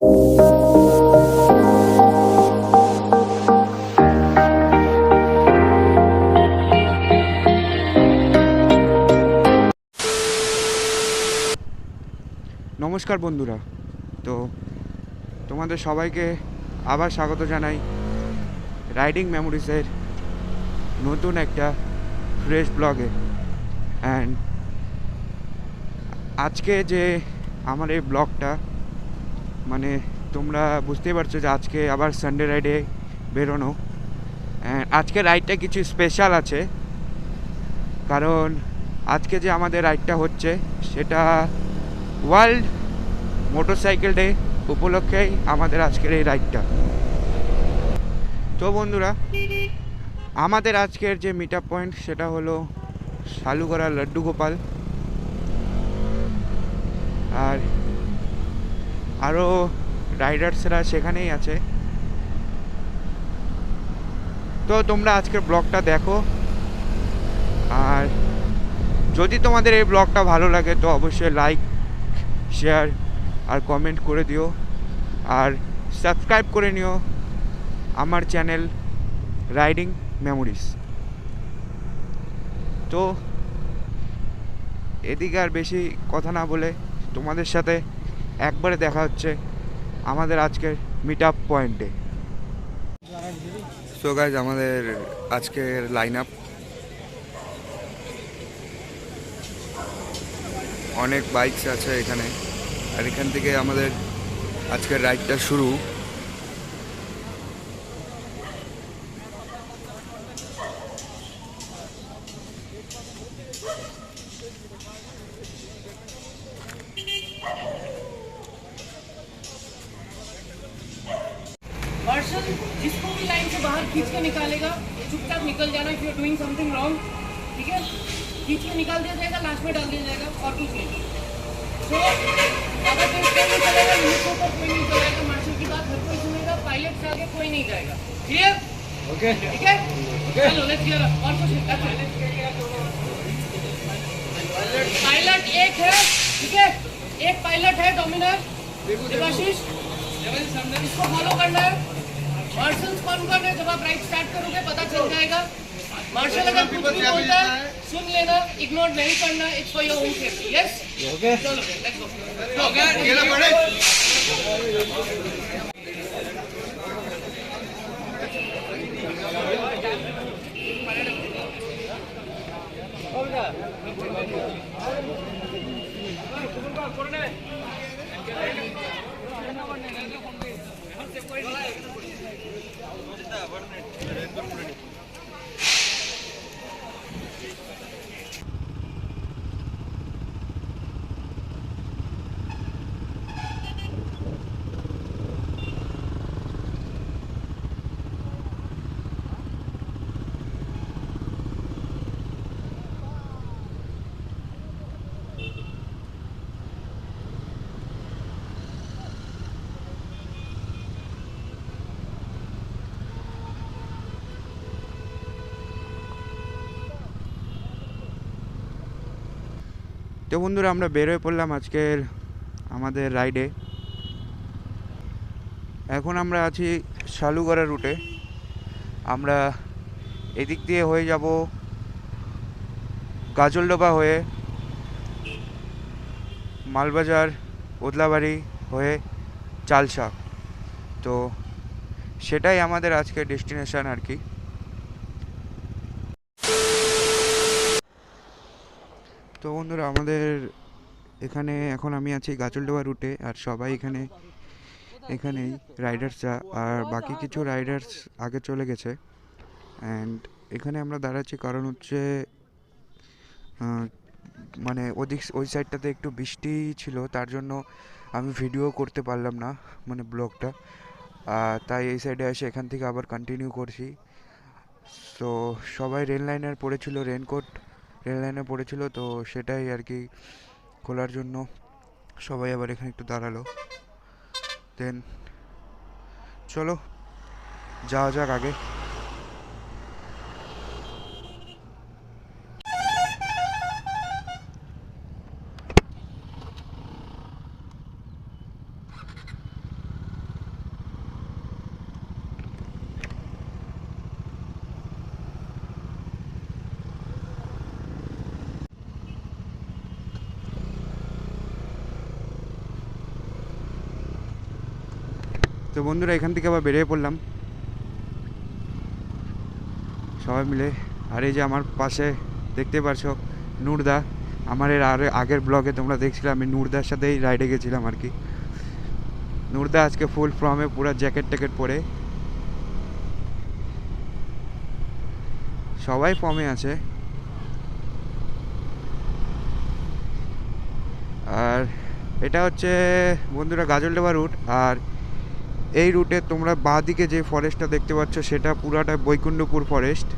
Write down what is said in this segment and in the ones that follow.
নমস্কার বন্ধুরা, তো তোমাদের সবাইকে আবার স্বাগত জানাই রাইডিং মেমোরিজের নতুন একটা ফ্রেশ ব্লগে। অ্যান্ড আজকে যে আমার এই ব্লগটা, মানে তোমরা বুঝতেই পারছো যে আজকে আবার সানডে রাইডে বেরোনো। অ্যান্ড আজকে রাইডটা কিছু স্পেশাল আছে, কারণ আজকে যে আমাদের রাইডটা হচ্ছে সেটা ওয়ার্ল্ড মোটরসাইকেল ডে উপলক্ষেই আমাদের আজকের এই রাইডটা। তো বন্ধুরা, আমাদের আজকের যে মিট আপ পয়েন্ট সেটা হলো শালুগড়া লাড্ডু গোপাল। আর আরও রাইডার্সরা সেখানেই আছে। তো তোমরা আজকের ব্লগটা দেখো, আর যদি তোমাদের এই ব্লগটা ভালো লাগে তো অবশ্যই লাইক, শেয়ার আর কমেন্ট করে দিও, আর সাবস্ক্রাইব করে নিও আমার চ্যানেল রাইডিং মেমোরিজ। তো এদিকে আর বেশি কথা না বলে তোমাদের সাথে একবারে দেখা হচ্ছে আমাদের আজকের মিট আপ পয়েন্টে। সো গাইজ, আমাদের আজকের লাইন আপ অনেক বাইকস আছে এখানে, আর এখান থেকে আমাদের আজকের রাইডটা শুরু। मार्शल जिसको भी लाइन से बाहर खींच के निकालेगा चुपचाप निकल जाना। If you are doing something wrong, ठीक है, खींच के निकाल दिया जाएगा, लास्ट में डाल दिया जाएगा और कुछ नहीं। तो अगर कोई ट्रेन नहीं चलेगा, लिमिटों पर कोई नहीं चलेगा, मार्शल की बात हर कोई सुनेगा, पायलट से आगे कोई नहीं जाएगा। क्लियर? ओके, ठीक है, चलो लेट्स क्लियर। और कुछ नहीं, पायलट एक है, ठीक है, एक पायलट है डोमिनर देवाशीष, इसको फॉलो करना है। मार्शल कौन कौन है, जब आप राइड स्टार्ट करोगे पता चल जाएगा। मार्शल अगर कुछ भी बोलता है सुन लेना, इग्नोर नहीं करना, it's for your own safety. Yes, okay, चलो लेट्स गो। ओके, ये लो पड़े। তো বন্ধুরা, আমরা বের হয়ে পড়লাম আজকের আমাদের রাইডে। এখন আমরা আছি শালুগড়া রুটে। আমরা এদিক দিয়ে হয়ে যাব গাজলডোবা হয়ে, মালবাজার, ওদলাবাড়ি হয়ে চালসা। তো সেটাই আমাদের আজকের ডেস্টিনেশন আর কি। তো বন্ধুরা, আমাদের এখানে এখন আমি আছি গাজলডোবা রুটে, আর সবাই এখানেই রাইডার্সরা, আর বাকি কিছু রাইডার্স আগে চলে গেছে। অ্যান্ড এখানে আমরা দাঁড়াচ্ছি কারণ হচ্ছে মানে ওই সাইডটাতে একটু বৃষ্টি ছিল, তার জন্য আমি ভিডিও করতে পারলাম না, মানে ব্লগটা। তাই এই সাইডে এসে এখান থেকে আবার কন্টিনিউ করছি। তো সবাই রেল লাইনে পড়েছিল, তো সেটাই আর কি খোলার জন্য সবাই আবার এখানে একটু দাঁড়ালো। দেন চলো যাওয়া যাক আগে। তো বন্ধুরা এখান থেকে আবার বেরিয়ে পড়লাম সবাই মিলে। আর এই যে আমার পাশে দেখতে পারছো নূরদা, আমার এর আগের ব্লগে তোমরা দেখছিলে আমি নূরদার সাথেই রাইডে গেছিলাম আর কি। নূরদা আজকে ফুল ফর্মে পুরো জ্যাকেট ট্যাকেট পরে সবাই ফর্মে আছে। আর এটা হচ্ছে বন্ধুরা গাজলডোবা রুট। আর এই রুটে তোমরা বাঁদিকে যে ফরেস্টটা দেখতে পাচ্ছ সেটা পুরাটা বৈকুণ্ঠপুর ফরেস্ট।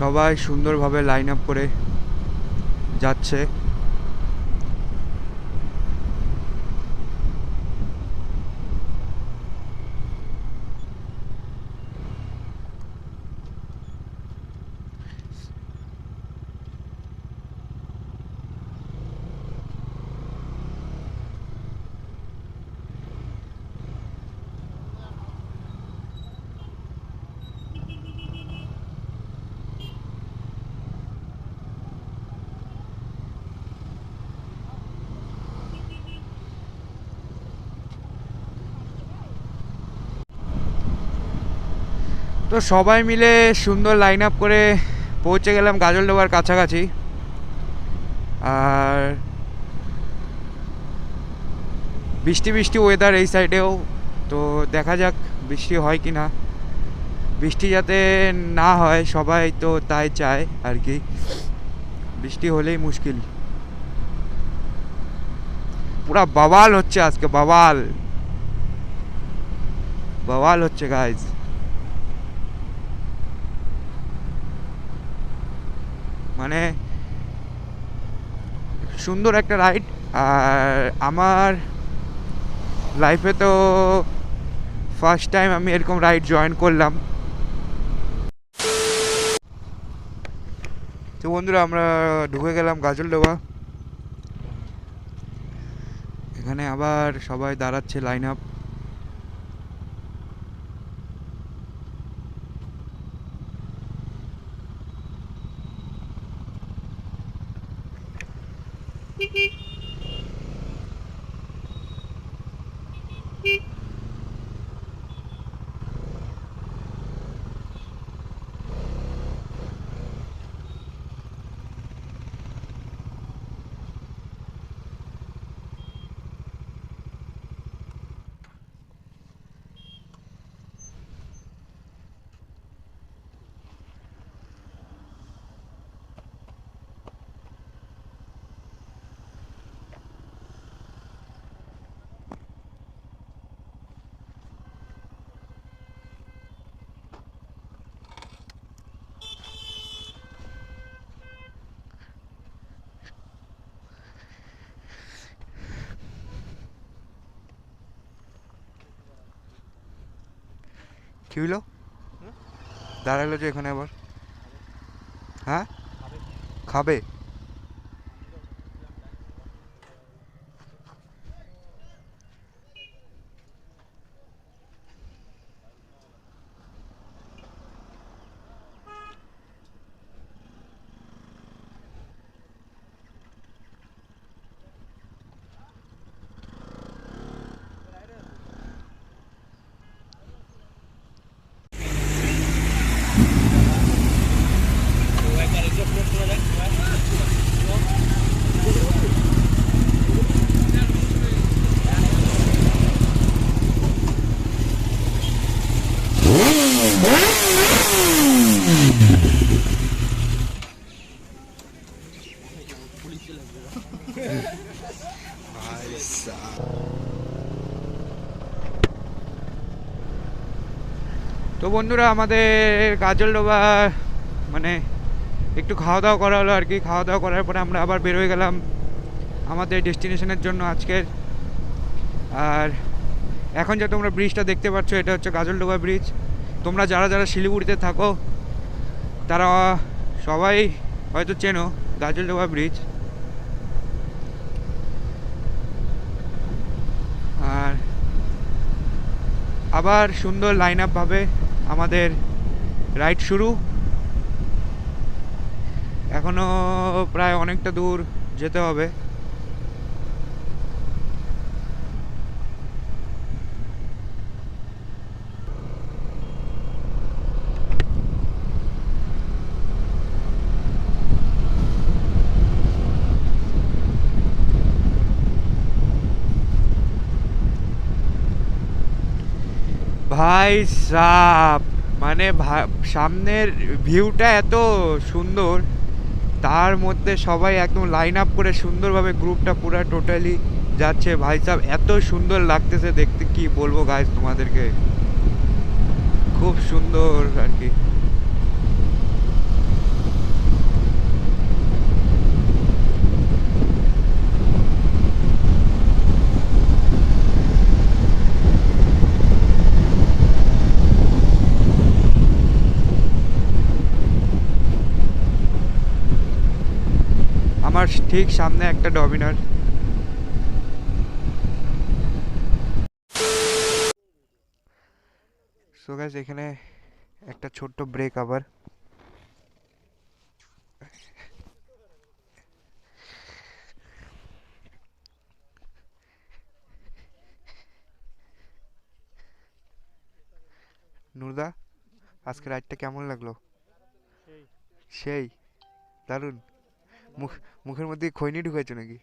সবাই সুন্দরভাবে লাইন আপ করে যাচ্ছে। তো সবাই মিলে সুন্দর লাইন আপ করে পৌঁছে গেলাম গাজলডোবার কাছাকাছি। আর বৃষ্টি বৃষ্টি ওয়েদার এই সাইডেও, তো দেখা যাক বৃষ্টি হয় কি না। বৃষ্টি যাতে না হয় সবাই তো তাই চায় আর কি, বৃষ্টি হলেই মুশকিল। পুরা বাওয়াল হচ্ছে আজকে, বাওয়াল বাওয়াল হচ্ছে গাইজ। মানে সুন্দর একটা রাইড। আর আমার লাইফে তো ফার্স্ট টাইম আমি এরকম রাইড জয়েন করলাম। তো বন্ধুরা আমরা ঢুকে গেলাম গাজলডোবা। এখানে আবার সবাই দাঁড়াচ্ছে লাইন আপ। কি হইলো দাঁড়ালো যে এখানে আবার? হ্যাঁ খাবে? তো বন্ধুরা আমাদের গাজলডোবা মানে একটু খাওয়া দাওয়া করা হলো আর কি। খাওয়া দাওয়া করার পরে আমরা আবার বেরোয় গেলাম আমাদের ডেস্টিনেশনের জন্য আজকের। আর এখন যে তোমরা ব্রিজটা দেখতে পাচ্ছ এটা হচ্ছে গাজলডোবা ব্রিজ। তোমরা যারা যারা শিলিগুড়িতে থাকো তারা সবাই হয়তো চেনো গাজলডোবা ব্রিজ। আর আবার সুন্দর লাইন আপ ভাবে আমাদের রাইড শুরু। এখনো প্রায় অনেকটা দূর যেতে হবে। ভাই সাব, মানে সামনের ভিউটা এত সুন্দর, তার মধ্যে সবাই একদম লাইন আপ করে সুন্দরভাবে গ্রুপটা পুরো টোটালি যাচ্ছে। ভাই সাব এত সুন্দর লাগতেছে দেখতে, কি বলবো গাইস তোমাদেরকে, খুব সুন্দর আর কি। আমার ঠিক সামনে একটা ডমিনার। সো গাইস এখানে একটা ছোট্ট ব্রেক আবার। নুরদা, আজকে রাইডটা কেমন লাগলো? সেই দারুণ। মুখ মুখের মধ্যে খৈনি ঢুকাইছো নাকি?